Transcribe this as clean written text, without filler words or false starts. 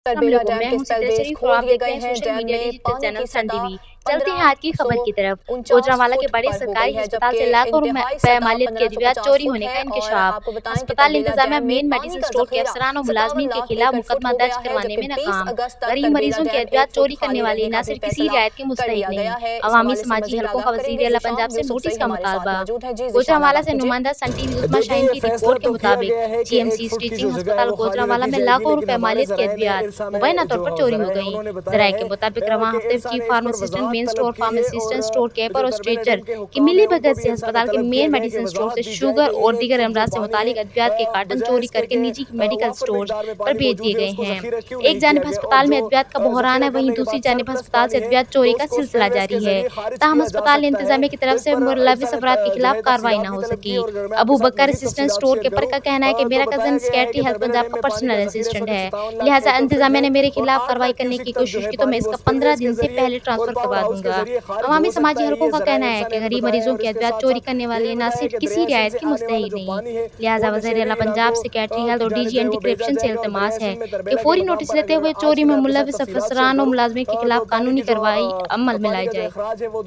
तरबेला अस्सलामुअलैकुम, डैम मैं के हूं सिद्रा तलबे शरीफ और खोल आप दिए देख गए रहे हैं हैं। सोशल डैम मीडिया में डिजिटल पानी चैनल की सन सतह टीवी। चलते हैं आज की खबर की तरफ। 1549 गोजरांवाला के फुट बड़े पर हो सरकारी गई है, अस्पताल जबकि से लाखों इंतहाई रुपए सतह मालियत के अद्वियात 1550 चोरी फुट होने है। का और इंकशाफ। आपको बताएं कि अस्पताल तरबेला इंतजामिया डैम में मेन पानी मेडिसिन का स्टोर के जखीरा अफसरान और 57 मुलाजमीन के लाख खिलाफ एकड़ फुट मुकदमा हो दर्ज गया है, करवाने जबकि में 20 नाकाम। अगस्त तक गरीब तरबेला मरीजों की डैम अद्वियात 1 फुट चोरी करने खाली वाले रहने का भी नासिर किसी फैसला रियायत के कर मुस्तहिक लिया नहीं। गया है। इस अवामी हवाले से समाजी मजीद हलकों आगाह का वजीर करेंगे आला ज़ीशान पंजाब से यूसुफ नोटिस सही का हमारे साथ मुतालबा। मौजूद है। जी ज़ीशान, गोजरांवाला आगाह से कीजिए। नुमाइंदा सन टीवी उस्मा शाहीन देखिए, की फैसला रिपोर्ट के तो किया मुताबिक गया है कि एक सीएमसी फुट की टीचिंग जो जगह है अस्पताल वो खाली गोजरांवाला रखी में जाएगी, लाखों लेकिन रुपए हमारे मालियत की ज़राए ने अद्वियात इरसा में मुबैना तौर जो पर चोरी हो ज़राए हैं गई। उन्होंने बताया जराये के है मुताबिक रवां कि हफ्ते इरसा चीफ ने इस पर फार्मासिस्टेंट वजाहत मेन तलब स्टोर की है फार्मासिस्टेंट और स्टोर कीपर जो और तरबेला स्ट्रेचर डैम के की हुक्काम मिली है भगत उनको भी से इरसा ने अस्पताल के तलब किया मेन गया है कि मेडिसिन स्टोर वजाहत से दी जाए शुगर कि और एक दीगर फुट जो अमराज से पानी मुतालिक है अद्वियात के कार्टन बजाय चोरी इसके करके कि निजी मेडिकल वाफर स्टोर मिकदार में पर पानी भेज दिए मौजूद है गए उसको हैं। जखीरा क्यों एक नहीं किया जानिब गया, और अस्पताल में जो अद्वियात का बहरान जखीरा है, वहीं करने के दूसरी बाद जानिब सरप्लस अस्पताल से पानी है अद्वियात तो चोरी का उसको सिलसिला स्पेयरवेस के जारी है। जरिए खारिज ताहम किया जा अस्पताल सकता है। इंतजामिया की तो तरफ इस से पर इरसा मुलविस ने अफराद के जो खिलाफ है कार्रवाई तफसीलात न भी हो तलब की, सकी। और अगर मैं अबू आपके साथ बकर मजीद असिस्टेंट तफसीलात स्टोर शेयर कीपर करूं का कहना है कि तो मेरा बताया कजन गया है सेक्रेटरी कि हेल्थ तरबेला पंजाब डैम का में पानी का पर्सनल जखीरा इस असिस्टेंट वक्त है। 57 लाख लिहाजा एकड़ फीट इंतजामिया है ने मेरे और खिलाफ 8 कार्रवाई लाख करने की क्यूसिक तक जो कोशिश है की तो मैं पानी वो इसका 15 स्पेयरवेस के दिन से जरिए पहले और ट्रांसफर पावर करवा हाउस के दूंगा। जरिए खारिज अवामी हो सकता समाजी है, हलकों ये का जराए कहना है इरसा ने कि गरीब बताया है। मरीजों और की इसके अद्वियात साथ चोरी साथ करने ये भी वाले बताया है नासिर कि किसी दरिया सिंध रियायत से के आने वाला मुस्तहिक जो नहीं। पानी है वो लिहाजा वज़ीर आला नशेबी पंजाब इलाकों से कैटरी हेल्थ की और जानिब डीजी जो है एंटी वो भेजा करप्शन से जाएगा। और इल्तिमास दरिया है सिंध में कि तरबेला के फौरी मकाम नोटिस पर लेते अगर हुए आज चोरी की में मैं आपके साथ मुलविस तफसीलात शेयर अफसरान और करूं मुलाजमीन के तो खिलाफ पानी कानूनी की जो कार्रवाई अमल जो में पानी लाई का जो जाए। अखराज है वो